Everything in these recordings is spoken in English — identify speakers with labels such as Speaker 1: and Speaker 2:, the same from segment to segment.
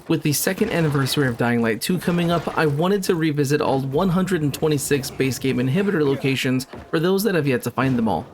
Speaker 1: With the second anniversary of Dying Light 2 coming up, I wanted to revisit all 126 base game inhibitor locations for those that have yet to find them all.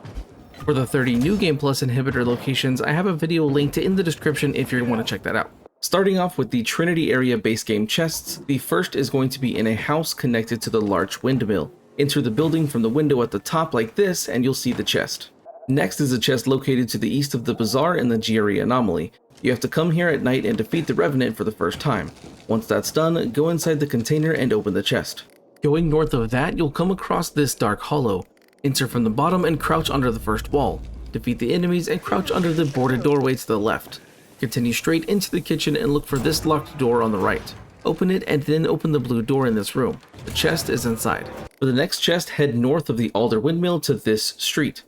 Speaker 1: For the 30 New Game Plus inhibitor locations, I have a video linked in the description if you want to check that out. Starting off with the Trinity area base game chests, the first is going to be in a house connected to the large windmill. Enter the building from the window at the top like this and you'll see the chest. Next is a chest located to the east of the bazaar in the GRE anomaly. You have to come here at night and defeat the Revenant for the first time. Once that's done, go inside the container and open the chest. Going north of that, you'll come across this dark hollow. Enter from the bottom and crouch under the first wall. Defeat the enemies and crouch under the boarded doorway to the left. Continue straight into the kitchen and look for this locked door on the right. Open it and then open the blue door in this room. The chest is inside. For the next chest, head north of the Alder Windmill to this street.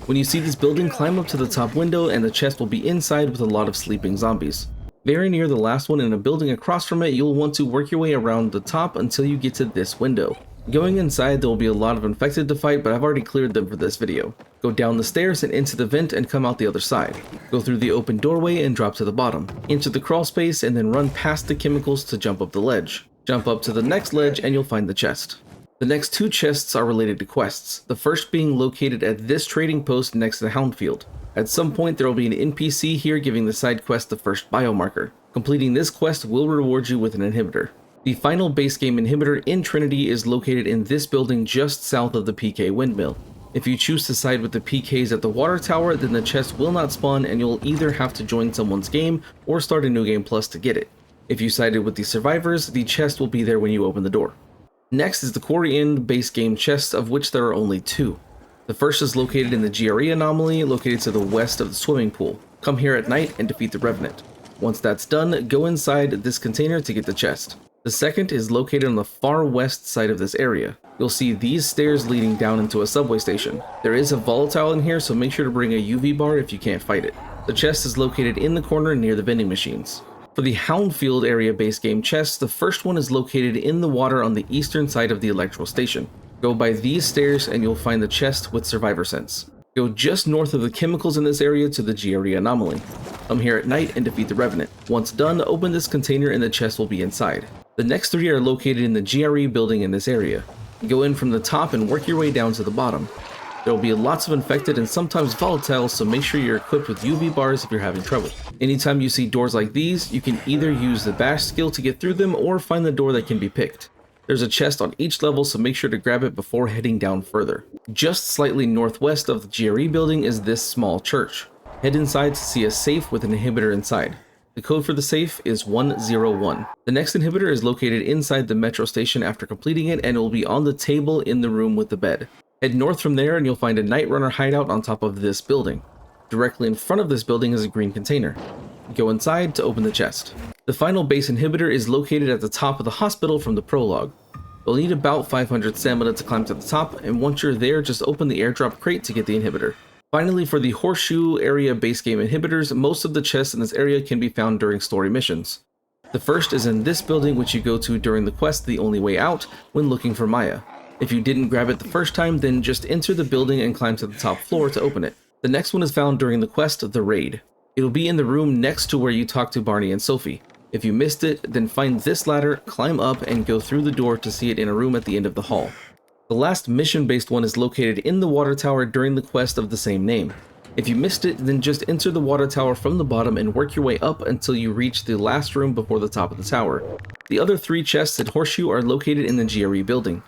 Speaker 1: When you see this building, climb up to the top window and the chest will be inside with a lot of sleeping zombies. Very near the last one in a building across from it, you'll want to work your way around the top until you get to this window. Going inside, there will be a lot of infected to fight, but I've already cleared them for this video. Go down the stairs and into the vent and come out the other side. Go through the open doorway and drop to the bottom. Enter the crawl space and then run past the chemicals to jump up the ledge. Jump up to the next ledge and you'll find the chest. The next two chests are related to quests, the first being located at this trading post next to the Houndfield. At some point there will be an NPC here giving the side quest the first biomarker. Completing this quest will reward you with an inhibitor. The final base game inhibitor in Trinity is located in this building just south of the PK windmill. If you choose to side with the PKs at the water tower, then the chest will not spawn and you'll either have to join someone's game or start a New Game Plus to get it. If you sided with the survivors, the chest will be there when you open the door. Next is the Quarry End base game chests, of which there are only two. The first is located in the GRE anomaly, located to the west of the swimming pool. Come here at night and defeat the Revenant. Once that's done, go inside this container to get the chest. The second is located on the far west side of this area. You'll see these stairs leading down into a subway station. There is a volatile in here, so make sure to bring a UV bar if you can't fight it. The chest is located in the corner near the vending machines. For the Houndfield area base game chests, the first one is located in the water on the eastern side of the electrical station. Go by these stairs and you'll find the chest with survivor sense. Go just north of the chemicals in this area to the GRE anomaly. Come here at night and defeat the Revenant. Once done, open this container and the chest will be inside. The next three are located in the GRE building in this area. Go in from the top and work your way down to the bottom. There will be lots of infected and sometimes volatile, so make sure you're equipped with UV bars if you're having trouble. Anytime you see doors like these, you can either use the bash skill to get through them or find the door that can be picked. There's a chest on each level, so make sure to grab it before heading down further. Just slightly northwest of the GRE building is this small church. Head inside to see a safe with an inhibitor inside. The code for the safe is 101. The next inhibitor is located inside the metro station after completing it, and it will be on the table in the room with the bed. Head north from there and you'll find a Night Runner hideout on top of this building. Directly in front of this building is a green container. Go inside to open the chest. The final base inhibitor is located at the top of the hospital from the prologue. You'll need about 500 stamina to climb to the top, and once you're there, just open the airdrop crate to get the inhibitor. Finally, for the Horseshoe area base game inhibitors, most of the chests in this area can be found during story missions. The first is in this building, which you go to during the quest The Only Way Out when looking for Maya. If you didn't grab it the first time, then just enter the building and climb to the top floor to open it. The next one is found during the quest The Raid. It'll be in the room next to where you talk to Barney and Sophie. If you missed it, then find this ladder, climb up, and go through the door to see it in a room at the end of the hall. The last mission-based one is located in the water tower during the quest of the same name. If you missed it, then just enter the water tower from the bottom and work your way up until you reach the last room before the top of the tower. The other three chests at Horseshoe are located in the GRE building.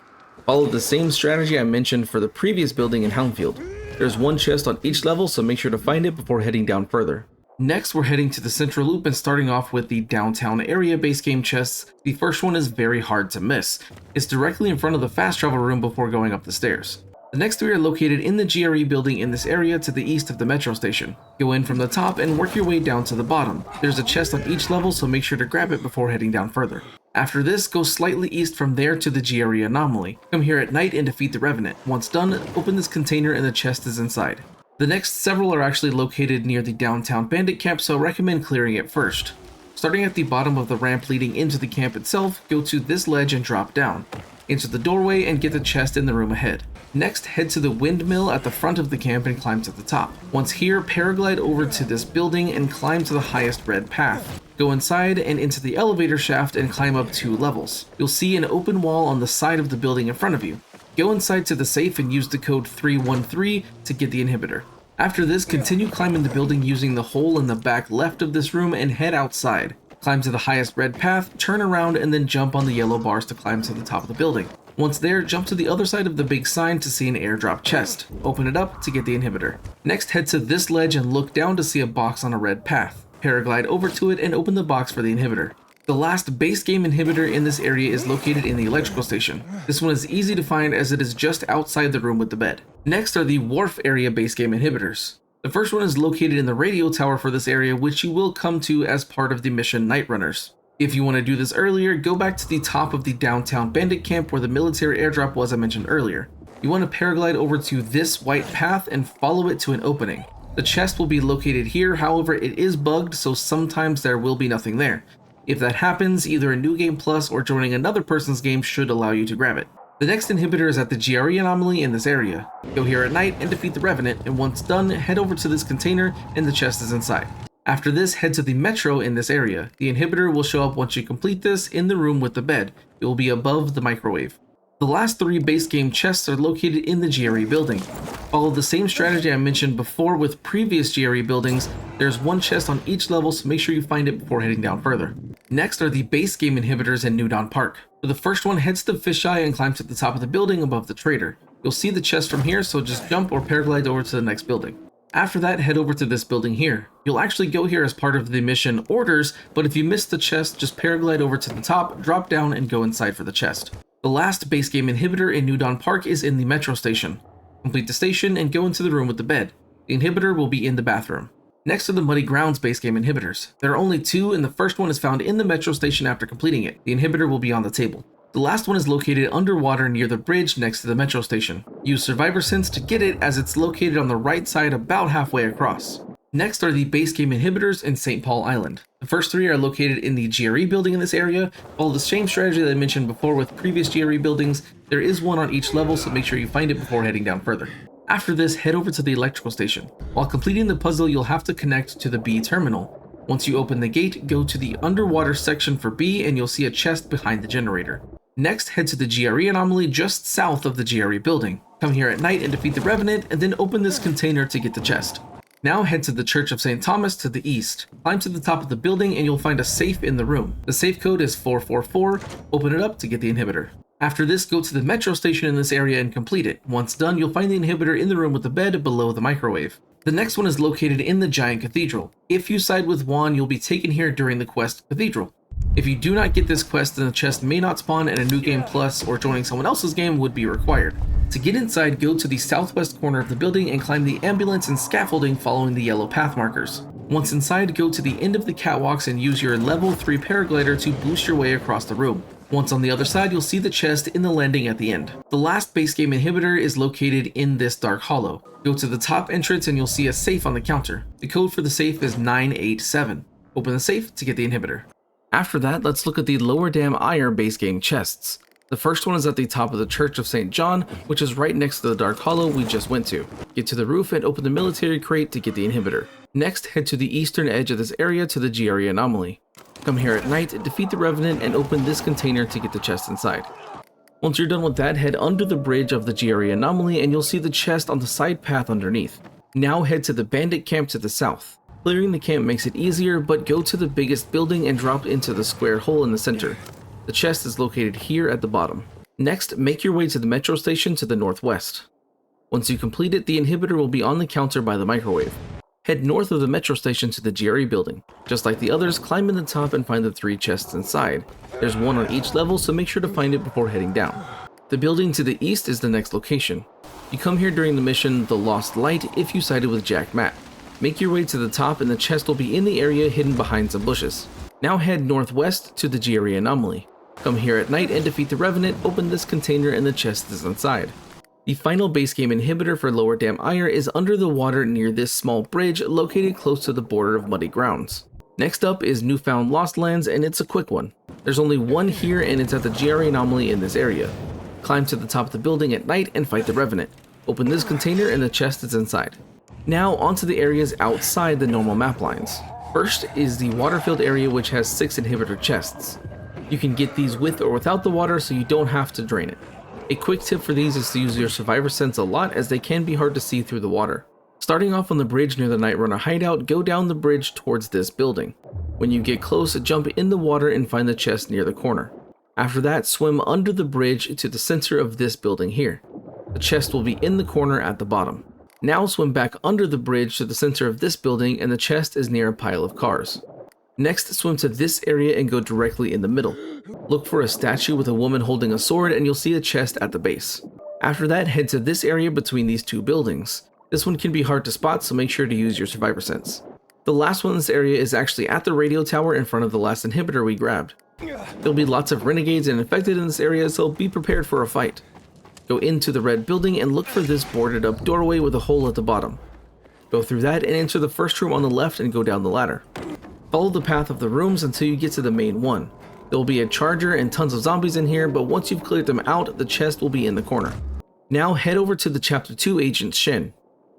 Speaker 1: Follow the same strategy I mentioned for the previous building in Houndfield. There's one chest on each level, so make sure to find it before heading down further. Next, we're heading to the central loop and starting off with the downtown area base game chests. The first one is very hard to miss. It's directly in front of the fast travel room before going up the stairs. The next three are located in the GRE building in this area to the east of the metro station. Go in from the top and work your way down to the bottom. There's a chest on each level, so make sure to grab it before heading down further. After this, go slightly east from there to the GRE anomaly. Come here at night and defeat the Revenant. Once done, open this container and the chest is inside. The next several are actually located near the downtown bandit camp, so I recommend clearing it first. Starting at the bottom of the ramp leading into the camp itself, go to this ledge and drop down. Enter the doorway and get the chest in the room ahead. Next, head to the windmill at the front of the camp and climb to the top. Once here, paraglide over to this building and climb to the highest red path. Go inside and into the elevator shaft and climb up 2 levels. You'll see an open wall on the side of the building in front of you. Go inside to the safe and use the code 313 to get the inhibitor. After this, continue climbing the building using the hole in the back left of this room and head outside. Climb to the highest red path, turn around, and then jump on the yellow bars to climb to the top of the building. Once there, jump to the other side of the big sign to see an airdrop chest. Open it up to get the inhibitor. Next, head to this ledge and look down to see a box on a red path. Paraglide over to it and open the box for the inhibitor. The last base game inhibitor in this area is located in the electrical station. This one is easy to find as it is just outside the room with the bed. Next are the Wharf area base game inhibitors. The first one is located in the radio tower for this area, which you will come to as part of the mission Night Runners. If you want to do this earlier, go back to the top of the downtown bandit camp where the military airdrop was I mentioned earlier. You want to paraglide over to this white path and follow it to an opening. The chest will be located here, however it is bugged, so sometimes there will be nothing there. If that happens, either a New Game Plus or joining another person's game should allow you to grab it. The next inhibitor is at the GRE anomaly in this area. Go here at night and defeat the Revenant, and once done, head over to this container and the chest is inside. After this, head to the metro in this area. The inhibitor will show up once you complete this in the room with the bed. It will be above the microwave. The last 3 base game chests are located in the GRE building. Follow the same strategy I mentioned before with previous GRE buildings. There's 1 chest on each level, so make sure you find it before heading down further. Next are the base game inhibitors in Newfound Park. For the first one, head to the fisheye and climb to the top of the building above the trader. You'll see the chest from here, so just jump or paraglide over to the next building. After that, head over to this building here. You'll actually go here as part of the mission orders, but if you miss the chest, just paraglide over to the top, drop down, and go inside for the chest. The last base game inhibitor in Newfound Park is in the metro station. Complete the station and go into the room with the bed. The inhibitor will be in the bathroom. Next are the Muddy Grounds base game inhibitors. There are only 2, and the first one is found in the metro station after completing it. The inhibitor will be on the table. The last one is located underwater near the bridge next to the metro station. Use Survivor Sense to get it as it's located on the right side about halfway across. Next are the base game inhibitors in St. Paul Island. The first 3 are located in the GRE building in this area. Follow the same strategy that I mentioned before with previous GRE buildings. There is 1 on each level, so make sure you find it before heading down further. After this, head over to the electrical station. While completing the puzzle, you'll have to connect to the B terminal. Once you open the gate, go to the underwater section for B and you'll see a chest behind the generator. Next, head to the GRE anomaly just south of the GRE building. Come here at night and defeat the Revenant, and then open this container to get the chest. Now head to the Church of St. Thomas to the east. Climb to the top of the building and you'll find a safe in the room. The safe code is 444. Open it up to get the inhibitor. After this, go to the metro station in this area and complete it. Once done, you'll find the inhibitor in the room with the bed below the microwave. The next one is located in the giant cathedral. If you side with Juan, you'll be taken here during the quest Cathedral. If you do not get this quest, then the chest may not spawn and a New Game Plus or joining someone else's game would be required. To get inside, go to the southwest corner of the building and climb the ambulance and scaffolding following the yellow path markers. Once inside, go to the end of the catwalks and use your level 3 paraglider to boost your way across the room. Once on the other side, you'll see the chest in the landing at the end. The last base game inhibitor is located in this dark hollow. Go to the top entrance and you'll see a safe on the counter. The code for the safe is 987. Open the safe to get the inhibitor. After that, let's look at the Lower Dam Ayre base game chests. The first one is at the top of the Church of St. John, which is right next to the dark hollow we just went to. Get to the roof and open the military crate to get the inhibitor. Next, head to the eastern edge of this area to the GRE anomaly. Come here at night, defeat the Revenant, and open this container to get the chest inside. Once you're done with that, head under the bridge of the GRE anomaly and you'll see the chest on the side path underneath. Now head to the bandit camp to the south. Clearing the camp makes it easier, but go to the biggest building and drop into the square hole in the center. The chest is located here at the bottom. Next, make your way to the metro station to the northwest. Once you complete it, the inhibitor will be on the counter by the microwave. Head north of the metro station to the GRE building. Just like the others, climb in the top and find the 3 chests inside. There's 1 on each level, so make sure to find it before heading down. The building to the east is the next location. You come here during the mission The Lost Light if you sided with Jack Matt. Make your way to the top and the chest will be in the area hidden behind some bushes. Now head northwest to the GRE anomaly. Come here at night and defeat the Revenant, open this container and the chest is inside. The final base game inhibitor for Lower Dam Ayre is under the water near this small bridge located close to the border of Muddy Grounds. Next up is Newfound Lost Lands, and it's a quick one. There's only 1 here and it's at the GRE anomaly in this area. Climb to the top of the building at night and fight the Revenant. Open this container and the chest is inside. Now onto the areas outside the normal map lines. First is the water-filled area, which has 6 inhibitor chests. You can get these with or without the water, so you don't have to drain it. A quick tip for these is to use your survivor sense a lot, as they can be hard to see through the water. Starting off on the bridge near the Night Runner hideout, go down the bridge towards this building. When you get close, jump in the water and find the chest near the corner. After that, swim under the bridge to the center of this building here. The chest will be in the corner at the bottom. Now swim back under the bridge to the center of this building, and the chest is near a pile of cars. Next, swim to this area and go directly in the middle. Look for a statue with a woman holding a sword, and you'll see a chest at the base. After that, head to this area between these 2 buildings. This one can be hard to spot, so make sure to use your survivor sense. The last one in this area is actually at the radio tower in front of the last inhibitor we grabbed. There'll be lots of renegades and infected in this area, so be prepared for a fight. Go into the red building and look for this boarded up doorway with a hole at the bottom. Go through that and enter the first room on the left and go down the ladder. Follow the path of the rooms until you get to the main one. There will be a charger and tons of zombies in here, but once you've cleared them out, the chest will be in the corner. Now head over to the Chapter 2 Agent Shin.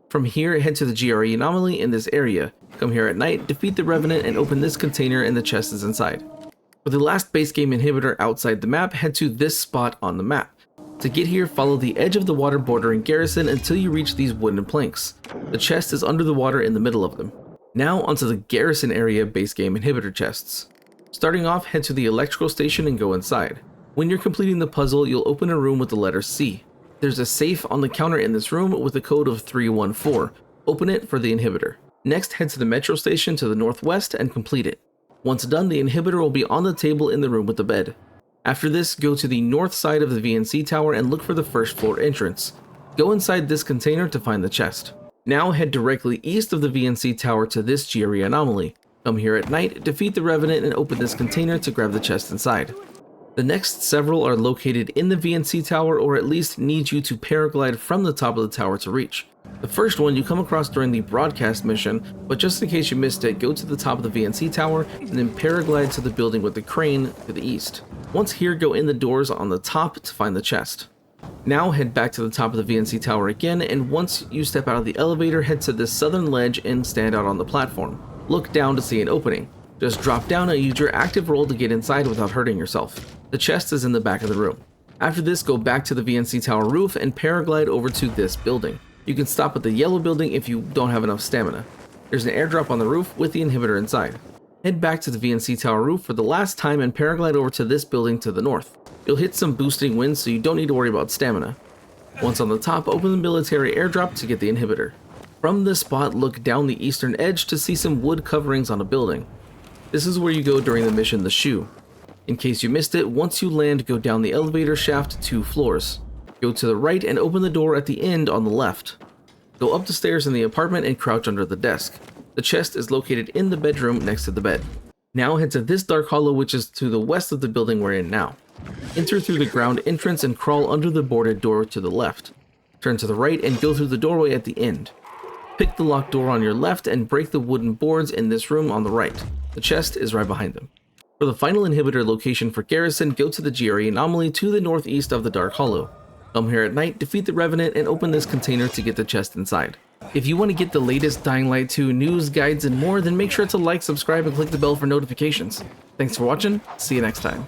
Speaker 1: From here, head to the GRE anomaly in this area. Come here at night, defeat the Revenant, and open this container, and the chest is inside. For the last base game inhibitor outside the map, head to this spot on the map. To get here, follow the edge of the water bordering Garrison until you reach these wooden planks. The chest is under the water in the middle of them. Now onto the Garrison area base game inhibitor chests. Starting off, head to the electrical station and go inside. When you're completing the puzzle, you'll open a room with the letter C. There's a safe on the counter in this room with a code of 314. Open it for the inhibitor. Next, head to the metro station to the northwest and complete it. Once done, the inhibitor will be on the table in the room with the bed. After this, go to the north side of the VNC tower and look for the first floor entrance. Go inside this container to find the chest. Now head directly east of the VNC tower to this GRE anomaly. Come here at night, defeat the Revenant, and open this container to grab the chest inside. The next several are located in the VNC tower, or at least need you to paraglide from the top of the tower to reach. The first one you come across during the broadcast mission, but just in case you missed it, go to the top of the VNC tower and then paraglide to the building with the crane to the east. Once here, go in the doors on the top to find the chest. Now head back to the top of the VNC tower again, and once you step out of the elevator, head to this southern ledge and stand out on the platform. Look down to see an opening. Just drop down and use your active roll to get inside without hurting yourself. The chest is in the back of the room. After this, go back to the VNC tower roof and paraglide over to this building. You can stop at the yellow building if you don't have enough stamina. There's an airdrop on the roof with the inhibitor inside. Head back to the VNC tower roof for the last time and paraglide over to this building to the north. You'll hit some boosting winds, so you don't need to worry about stamina. Once on the top, open the military airdrop to get the inhibitor. From this spot, look down the eastern edge to see some wood coverings on a building. This is where you go during the mission The Shoe. In case you missed it, once you land, go down the elevator shaft 2 floors. Go to the right and open the door at the end on the left. Go up the stairs in the apartment and crouch under the desk. The chest is located in the bedroom next to the bed. Now head to this dark hollow, which is to the west of the building we're in now. Enter through the ground entrance and crawl under the boarded door to the left. Turn to the right and go through the doorway at the end. Pick the locked door on your left and break the wooden boards in this room on the right. The chest is right behind them. For the final inhibitor location for Garrison, go to the GRE anomaly to the northeast of the dark hollow. Come here at night, defeat the Revenant, and open this container to get the chest inside. If you want to get the latest Dying Light 2 news, guides, and more, then make sure to like, subscribe, and click the bell for notifications. Thanks for watching, see you next time.